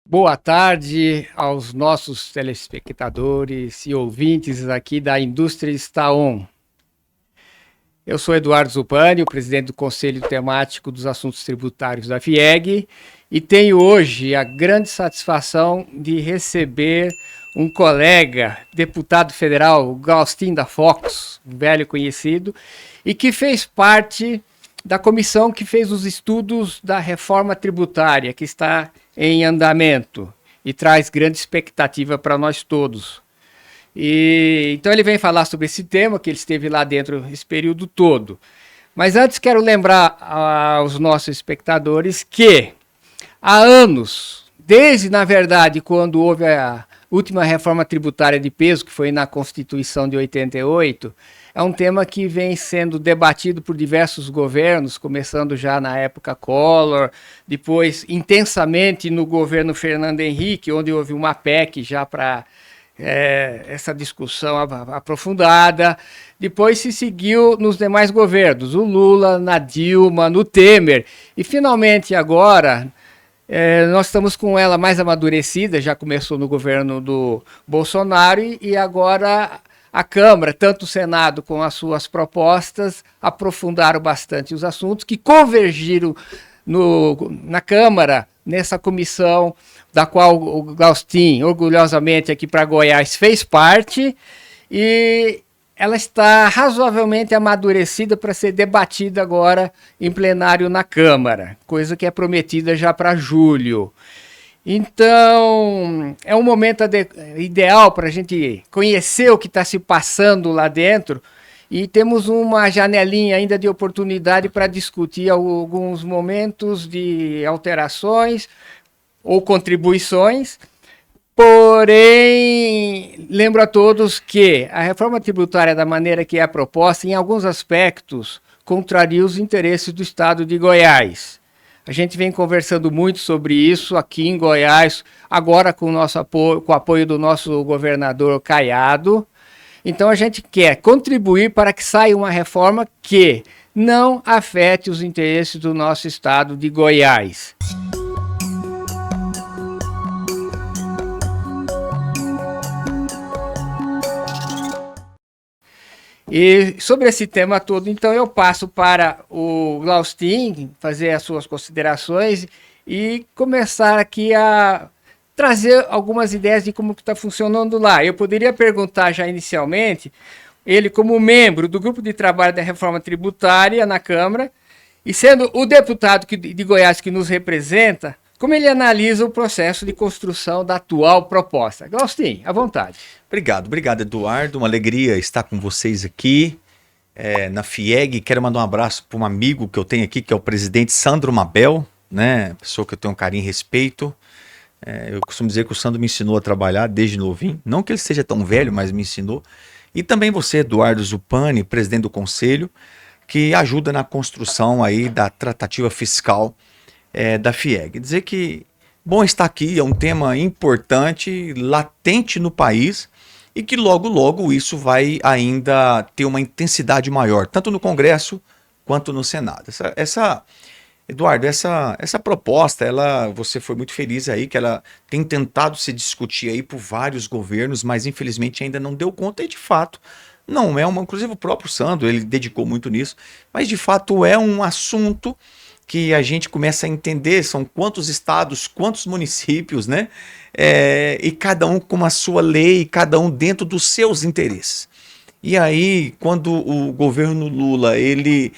Boa tarde aos nossos telespectadores e ouvintes aqui da Indústria Está On. Eu sou Eduardo Zupani, o presidente do Conselho Temático dos Assuntos Tributários da FIEG, e tenho hoje a grande satisfação de receber um colega, deputado federal, o Gaustin da Fox, um velho conhecido, e que fez parte da comissão que fez os estudos da reforma tributária, que está em andamento e traz grande expectativa para nós todos. Então ele vem falar sobre esse tema, que ele esteve lá dentro esse período todo. Mas antes quero lembrar aos nossos espectadores que há anos, desde na verdade quando houve a última reforma tributária de peso, que foi na Constituição de 88, é um tema que vem sendo debatido por diversos governos, começando já na época Collor, depois intensamente no governo Fernando Henrique, onde houve uma PEC já para essa discussão aprofundada. Depois se seguiu nos demais governos, o Lula, na Dilma, no Temer, e finalmente agora nós estamos com ela mais amadurecida, já começou no governo do Bolsonaro e agora a Câmara, tanto o Senado com as suas propostas, aprofundaram bastante os assuntos que convergiram na Câmara, nessa comissão da qual o Gaustin, orgulhosamente aqui para Goiás, fez parte, e ela está razoavelmente amadurecida para ser debatida agora em plenário na Câmara, coisa que é prometida já para julho. Então, é um momento ideal para a gente conhecer o que está se passando lá dentro, e temos uma janelinha ainda de oportunidade para discutir alguns momentos de alterações ou contribuições. Porém, lembro a todos que a reforma tributária, da maneira que é proposta, em alguns aspectos, contraria os interesses do Estado de Goiás. A gente vem conversando muito sobre isso aqui em Goiás, agora com o apoio do nosso governador Caiado. Então a gente quer contribuir para que saia uma reforma que não afete os interesses do nosso estado de Goiás. E sobre esse tema todo, então eu passo para o Gaustin fazer as suas considerações e começar aqui a trazer algumas ideias de como está funcionando lá. Eu poderia perguntar já inicialmente, ele como membro do grupo de trabalho da reforma tributária na Câmara, e sendo o deputado de Goiás que nos representa, como ele analisa o processo de construção da atual proposta. Gaustin, à vontade. Obrigado, Eduardo. Uma alegria estar com vocês aqui na FIEG. Quero mandar um abraço para um amigo que eu tenho aqui, que é o presidente Sandro Mabel, né? Pessoa que eu tenho um carinho e respeito. Eu costumo dizer que o Sandro me ensinou a trabalhar desde novinho. Não que ele seja tão velho, mas me ensinou. E também você, Eduardo Zupani, presidente do Conselho, que ajuda na construção aí da tratativa fiscal da FIEG. Dizer que bom estar aqui, é um tema importante, latente no país, e que logo, logo isso vai ainda ter uma intensidade maior, tanto no Congresso quanto no Senado. Eduardo, essa proposta, você foi muito feliz aí, que ela tem tentado se discutir aí por vários governos, mas infelizmente ainda não deu conta e de fato não é inclusive o próprio Sandro, ele dedicou muito nisso, mas de fato é um assunto que a gente começa a entender, são quantos estados, quantos municípios, né? E cada um com a sua lei, cada um dentro dos seus interesses. E aí, quando o governo Lula, ele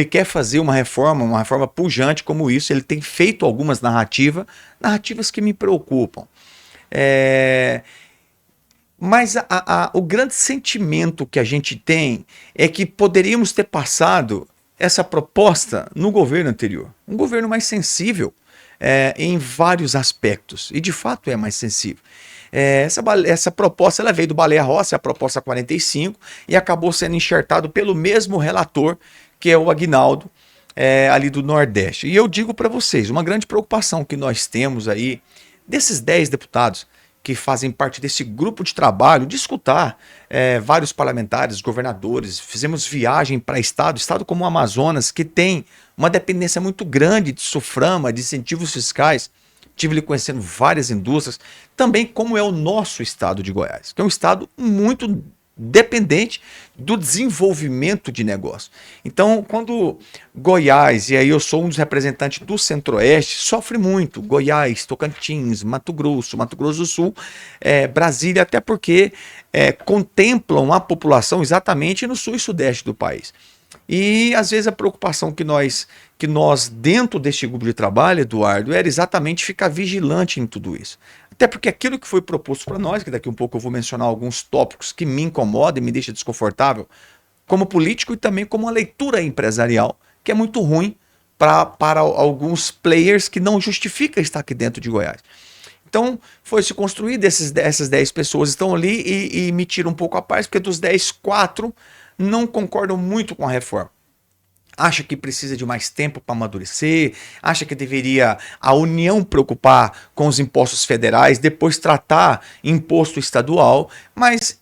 quer fazer uma reforma pujante como isso, ele tem feito algumas narrativas que me preocupam. Mas o grande sentimento que a gente tem é que poderíamos ter passado essa proposta no governo anterior. Um governo mais sensível em vários aspectos. E de fato é mais sensível. Essa proposta ela veio do Baleia Rossi, a proposta 45, e acabou sendo enxertado pelo mesmo relator, que é o Aguinaldo, ali do Nordeste. E eu digo para vocês, uma grande preocupação que nós temos aí, desses 10 deputados que fazem parte desse grupo de trabalho, de escutar vários parlamentares, governadores, fizemos viagem para estado como o Amazonas, que tem uma dependência muito grande de SUFRAMA, de incentivos fiscais, tive ali conhecendo várias indústrias, também como é o nosso estado de Goiás, que é um estado muito dependente do desenvolvimento de negócio. Então, quando Goiás, e aí eu sou um dos representantes do Centro-Oeste, sofre muito, Goiás, Tocantins, Mato Grosso do Sul, Brasília, até porque contemplam a população exatamente no sul e sudeste do país. E às vezes a preocupação que nós dentro deste grupo de trabalho, Eduardo, era exatamente ficar vigilante em tudo isso. Até porque aquilo que foi proposto para nós, que daqui um pouco eu vou mencionar alguns tópicos que me incomodam e me deixam desconfortável, como político e também como uma leitura empresarial, que é muito ruim para alguns players que não justifica estar aqui dentro de Goiás. Então, foi se construir essas 10 pessoas estão ali e me tira um pouco a paz, porque dos 10, 4 não concordam muito com a reforma. Acha que precisa de mais tempo para amadurecer, acha que deveria a União preocupar com os impostos federais, depois tratar imposto estadual, mas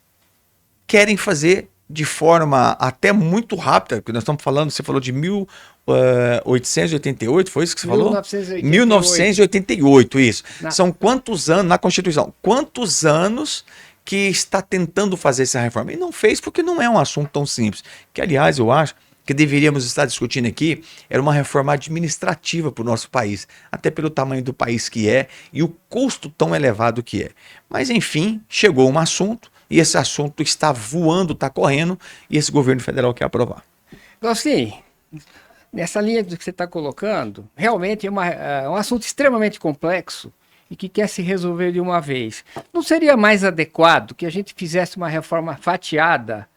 querem fazer de forma até muito rápida, porque nós estamos falando, você falou de 1888, foi isso que você falou? 1988. 1988, isso. São quantos anos, na Constituição, quantos anos que está tentando fazer essa reforma? E não fez porque não é um assunto tão simples, que aliás eu acho que deveríamos estar discutindo aqui, era uma reforma administrativa para o nosso país, até pelo tamanho do país que é e o custo tão elevado que é. Mas enfim, chegou um assunto, e esse assunto está voando, está correndo, e esse governo federal quer aprovar. Então, assim, nessa linha que você está colocando, realmente é um assunto extremamente complexo e que quer se resolver de uma vez. Não seria mais adequado que a gente fizesse uma reforma fatiada,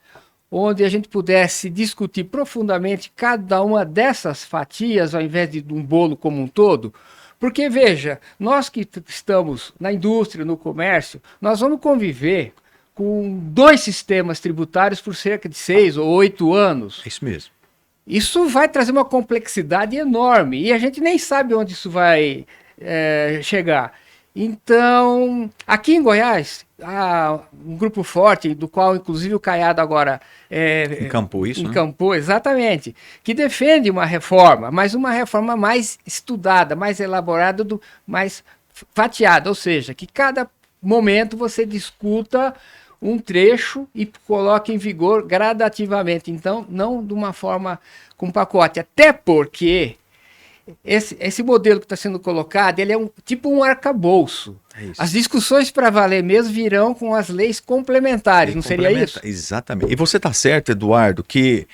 onde a gente pudesse discutir profundamente cada uma dessas fatias, ao invés de um bolo como um todo? Porque, veja, nós que estamos na indústria, no comércio, nós vamos conviver com 2 sistemas tributários por cerca de 6 ou 8 anos. É isso mesmo. Isso vai trazer uma complexidade enorme, e a gente nem sabe onde isso vai chegar. Então, aqui em Goiás, há um grupo forte, do qual inclusive o Caiado agora encampou isso, encampou, né? Exatamente, que defende uma reforma, mas uma reforma mais estudada, mais elaborada, mais fatiada, ou seja, que cada momento você discuta um trecho e coloque em vigor gradativamente, então não de uma forma com pacote, até porque esse modelo que está sendo colocado, ele é tipo um arcabouço. As discussões para valer mesmo virão com as leis complementares, não seria isso? Exatamente. E você está certo, Eduardo, que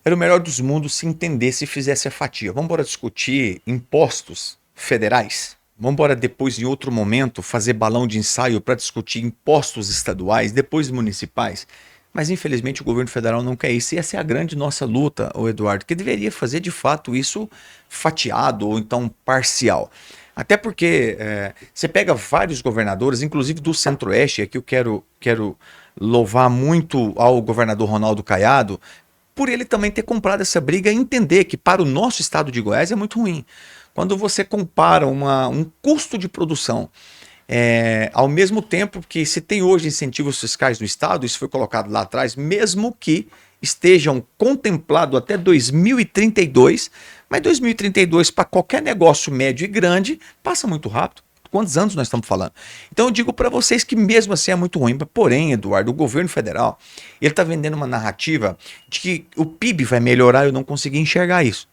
era o melhor dos mundos se entendesse e fizesse a fatia. Vamos embora discutir impostos federais? Vamos embora depois, em outro momento, fazer balão de ensaio para discutir impostos estaduais, depois municipais? Mas, infelizmente, o governo federal não quer isso. E essa é a grande nossa luta, Eduardo, que deveria fazer, de fato, isso fatiado ou então parcial. Até porque você pega vários governadores, inclusive do Centro-Oeste, aqui eu quero louvar muito ao governador Ronaldo Caiado, por ele também ter comprado essa briga e entender que para o nosso estado de Goiás é muito ruim. Quando você compara um custo de produção, ao mesmo tempo que se tem hoje incentivos fiscais no estado, isso foi colocado lá atrás, mesmo que estejam contemplados até 2032, mas 2032 para qualquer negócio médio e grande passa muito rápido. Quantos anos nós estamos falando? Então eu digo para vocês que mesmo assim é muito ruim. Porém, Eduardo, o governo federal, ele está vendendo uma narrativa de que o PIB vai melhorar, eu não consegui enxergar isso.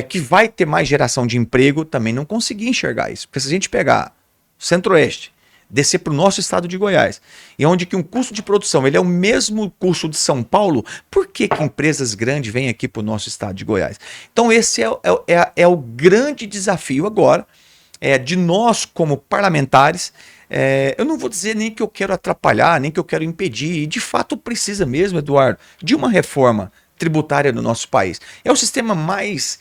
Que vai ter mais geração de emprego, também não consegui enxergar isso. Porque se a gente pegar Centro-Oeste, descer para o nosso estado de Goiás, e onde que um custo de produção ele é o mesmo custo de São Paulo, por que empresas grandes vêm aqui para o nosso estado de Goiás? Então esse é o grande desafio agora, de nós como parlamentares. Eu não vou dizer nem que eu quero atrapalhar, nem que eu quero impedir, e de fato precisa mesmo, Eduardo, de uma reforma tributária no nosso país. É o sistema mais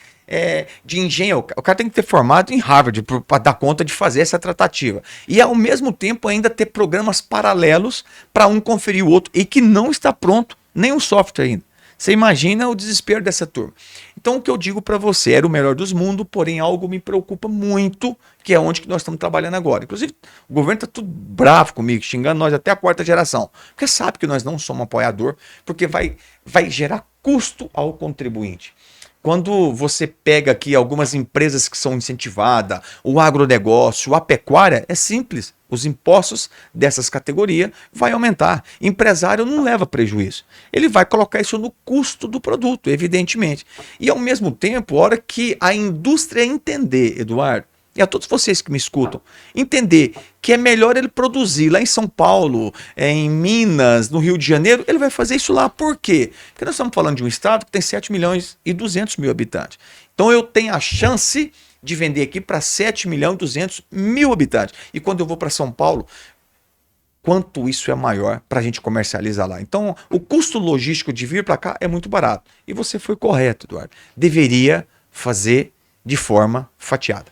de engenho. O cara tem que ter formado em Harvard para dar conta de fazer essa tratativa. E ao mesmo tempo ainda ter programas paralelos para um conferir o outro, e que não está pronto nem o software ainda. Você imagina o desespero dessa turma. Então o que eu digo para você, era o melhor dos mundos, porém algo me preocupa muito, que é onde que nós estamos trabalhando agora. Inclusive o governo está tudo bravo comigo, xingando nós até a 4ª geração, porque sabe que nós não somos apoiador, porque vai gerar custo ao contribuinte. Quando você pega aqui algumas empresas que são incentivadas, o agronegócio, a pecuária, é simples. Os impostos dessas categorias vai aumentar. Empresário não leva prejuízo. Ele vai colocar isso no custo do produto, evidentemente. E ao mesmo tempo, a hora que a indústria entender, Eduardo, e a todos vocês que me escutam, entender que é melhor ele produzir lá em São Paulo, em Minas, no Rio de Janeiro, ele vai fazer isso lá. Por quê? Porque nós estamos falando de um estado que tem 7 milhões e 200 mil habitantes. Então eu tenho a chance de vender aqui para 7 milhões e 200 mil habitantes. E quando eu vou para São Paulo, quanto isso é maior para a gente comercializar lá. Então o custo logístico de vir para cá é muito barato. E você foi correto, Eduardo. Deveria fazer de forma fatiada.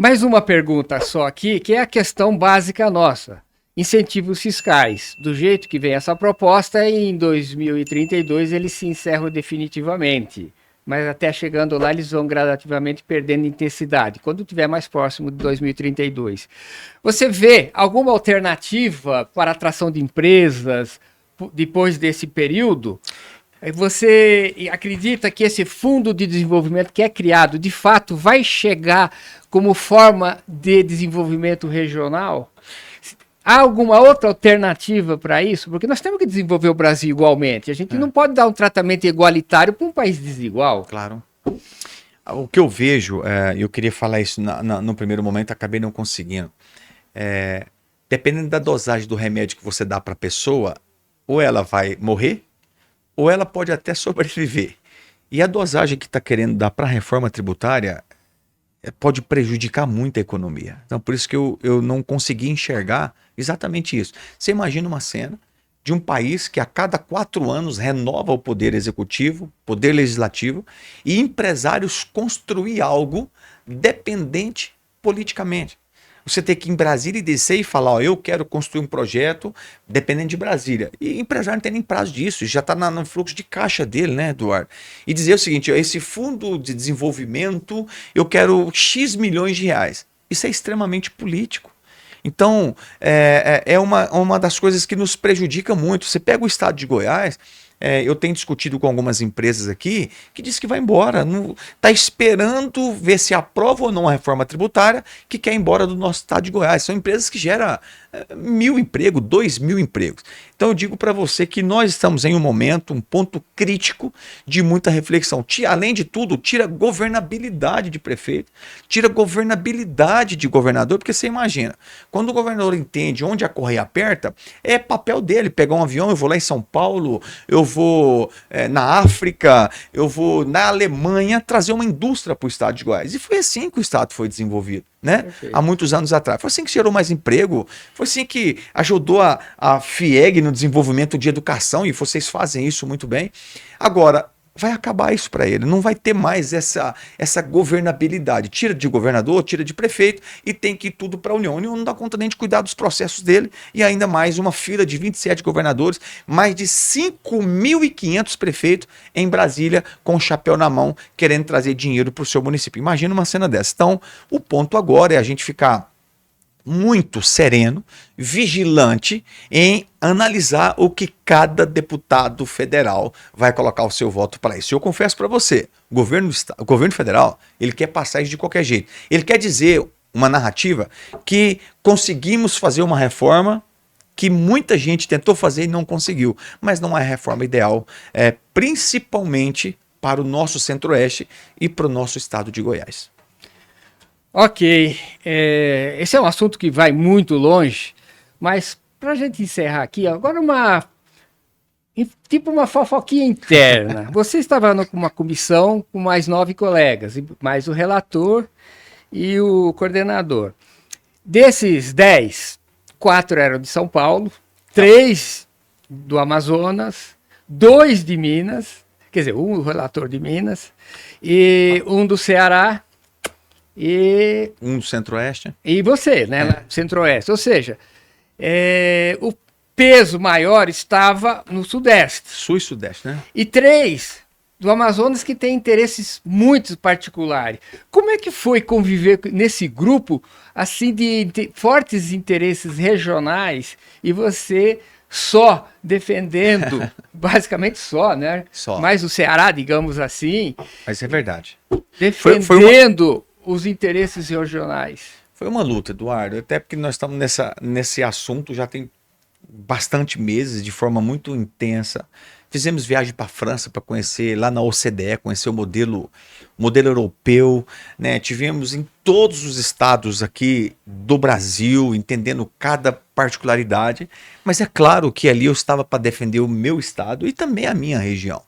Mais uma pergunta só aqui, que é a questão básica nossa. Incentivos fiscais. Do jeito que vem essa proposta, em 2032 eles se encerram definitivamente. Mas até chegando lá, eles vão gradativamente perdendo intensidade, quando estiver mais próximo de 2032. Você vê alguma alternativa para a atração de empresas depois desse período? Você acredita que esse fundo de desenvolvimento que é criado, de fato, vai chegar como forma de desenvolvimento regional? Há alguma outra alternativa para isso? Porque nós temos que desenvolver o Brasil igualmente. A gente não pode dar um tratamento igualitário para um país desigual. Claro. O que eu vejo, eu queria falar isso no primeiro momento, acabei não conseguindo. Dependendo da dosagem do remédio que você dá para a pessoa, ou ela vai morrer, ou ela pode até sobreviver. E a dosagem que está querendo dar para a reforma tributária pode prejudicar muito a economia. Então, por isso que eu não consegui enxergar exatamente isso. Você imagina uma cena de um país que a cada 4 anos renova o poder executivo, poder legislativo, e empresários construir algo dependente politicamente. Você tem que ir em Brasília e descer e falar, ó, eu quero construir um projeto dependendo de Brasília. E empresário não tem nem prazo disso, já está no fluxo de caixa dele, né, Eduardo? E dizer o seguinte, esse fundo de desenvolvimento, eu quero X milhões de reais. Isso é extremamente político. Então, é uma das coisas que nos prejudica muito. Você pega o estado de Goiás, eu tenho discutido com algumas empresas aqui que diz que vai embora, está esperando ver se aprova ou não a reforma tributária, que quer ir embora do nosso estado de Goiás. São empresas que geram 1.000 empregos, 2.000 empregos. Então eu digo para você que nós estamos em um momento, um ponto crítico de muita reflexão. Além de tudo, tira governabilidade de prefeito, tira governabilidade de governador, porque você imagina, quando o governador entende onde a correia aperta, é papel dele pegar um avião, eu vou lá em São Paulo, eu vou na África, eu vou na Alemanha trazer uma indústria para o estado de Goiás. E foi assim que o estado foi desenvolvido, né? Há muitos anos atrás. Foi assim que gerou mais emprego, foi assim que ajudou a FIEG no desenvolvimento de educação, e vocês fazem isso muito bem. Agora, vai acabar isso para ele, não vai ter mais essa governabilidade. Tira de governador, tira de prefeito e tem que ir tudo para a União. A União não dá conta nem de cuidar dos processos dele, e ainda mais uma fila de 27 governadores, mais de 5.500 prefeitos em Brasília com o chapéu na mão, querendo trazer dinheiro para o seu município. Imagina uma cena dessa. Então, o ponto agora é a gente ficar muito sereno, vigilante em analisar o que cada deputado federal vai colocar o seu voto para isso. Eu confesso para você, o governo federal, ele quer passar isso de qualquer jeito. Ele quer dizer uma narrativa que conseguimos fazer uma reforma que muita gente tentou fazer e não conseguiu, mas não é a reforma ideal, principalmente para o nosso centro-oeste e para o nosso estado de Goiás. Ok, esse é um assunto que vai muito longe, mas para a gente encerrar aqui, agora uma fofoquinha interna. Você estava com uma comissão com mais 9 colegas, mais o relator e o coordenador. Desses 10, 4 eram de São Paulo, 3 do Amazonas, 2 de Minas, quer dizer, um relator de Minas, e um do Ceará, e um do Centro-Oeste. E você, né? Centro-Oeste. Ou seja, o peso maior estava no Sudeste. Sul e Sudeste, né? E 3 do Amazonas que tem interesses muito particulares. Como é que foi conviver nesse grupo assim de fortes interesses regionais e você só defendendo, basicamente só, né? Só. Mais o Ceará, digamos assim, Mas é verdade. defendendo os interesses regionais. Foi uma luta, Eduardo, até porque nós estamos nesse assunto já tem bastante meses, de forma muito intensa. Fizemos viagem para a França para conhecer, lá na OCDE, conhecer o modelo europeu, né? Tivemos em todos os estados aqui do Brasil, entendendo cada particularidade, mas é claro que ali eu estava para defender o meu estado e também a minha região.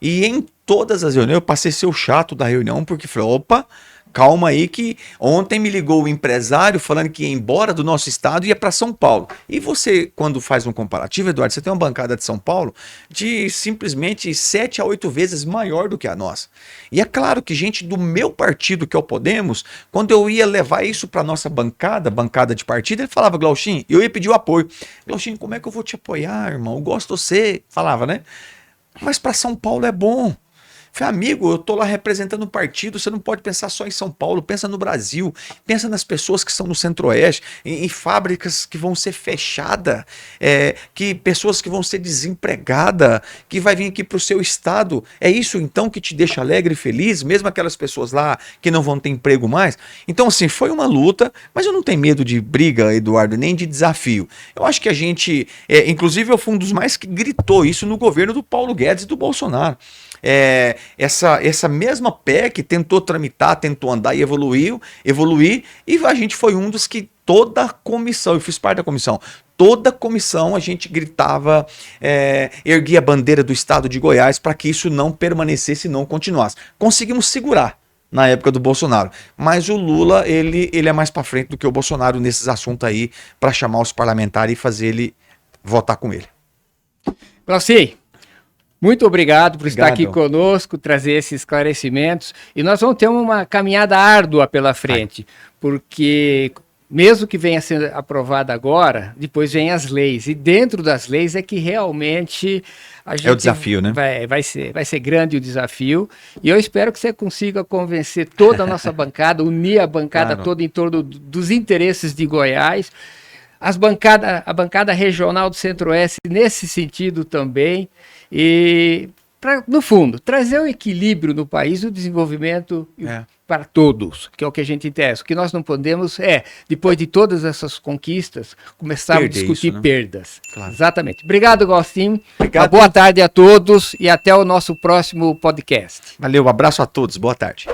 E em todas as reuniões, eu passei a ser o chato da reunião, porque falei, opa, calma aí que ontem me ligou o empresário falando que ia embora do nosso estado e ia para São Paulo. E você, quando faz um comparativo, Eduardo, você tem uma bancada de São Paulo de simplesmente 7 a 8 vezes maior do que a nossa. E é claro que gente do meu partido, que é o Podemos, quando eu ia levar isso para nossa bancada de partido, ele falava, Glauchin, eu ia pedir o apoio. Glauchin, como é que eu vou te apoiar, irmão? Eu gosto de você. Falava, né? Mas para São Paulo é bom. Falei, amigo, eu tô lá representando o partido, você não pode pensar só em São Paulo, pensa no Brasil, pensa nas pessoas que estão no Centro-Oeste, em fábricas que vão ser fechadas, que pessoas que vão ser desempregadas, que vai vir aqui para o seu estado. É isso então que te deixa alegre e feliz, mesmo aquelas pessoas lá que não vão ter emprego mais? Então assim, foi uma luta, mas eu não tenho medo de briga, Eduardo, nem de desafio. Eu acho que a gente, inclusive eu fui um dos mais que gritou isso no governo do Paulo Guedes e do Bolsonaro. Essa mesma PEC tentou tramitar, tentou andar e evoluir, e a gente foi um dos que toda a comissão, eu fiz parte da comissão, toda a comissão a gente gritava, erguia a bandeira do estado de Goiás para que isso não permanecesse e não continuasse. Conseguimos segurar na época do Bolsonaro, mas o Lula ele é mais para frente do que o Bolsonaro nesses assuntos aí, para chamar os parlamentares e fazer ele votar com ele. Glaucin, muito obrigado por estar aqui conosco, trazer esses esclarecimentos. E nós vamos ter uma caminhada árdua pela frente, porque mesmo que venha sendo aprovada agora, depois vem as leis. E dentro das leis é que realmente a gente... É o desafio, né? Vai ser grande o desafio. E eu espero que você consiga convencer toda a nossa bancada, unir a bancada toda em torno dos interesses de Goiás. A bancada regional do Centro-Oeste nesse sentido também, e, no fundo, trazer o equilíbrio no país e o desenvolvimento para todos, que é o que a gente interessa. O que nós não podemos depois de todas essas conquistas, começar a discutir isso, né? Perdas. Claro. Exatamente. Obrigado, Glaucin. Uma boa tarde a todos e até o nosso próximo podcast. Valeu, um abraço a todos. Boa tarde.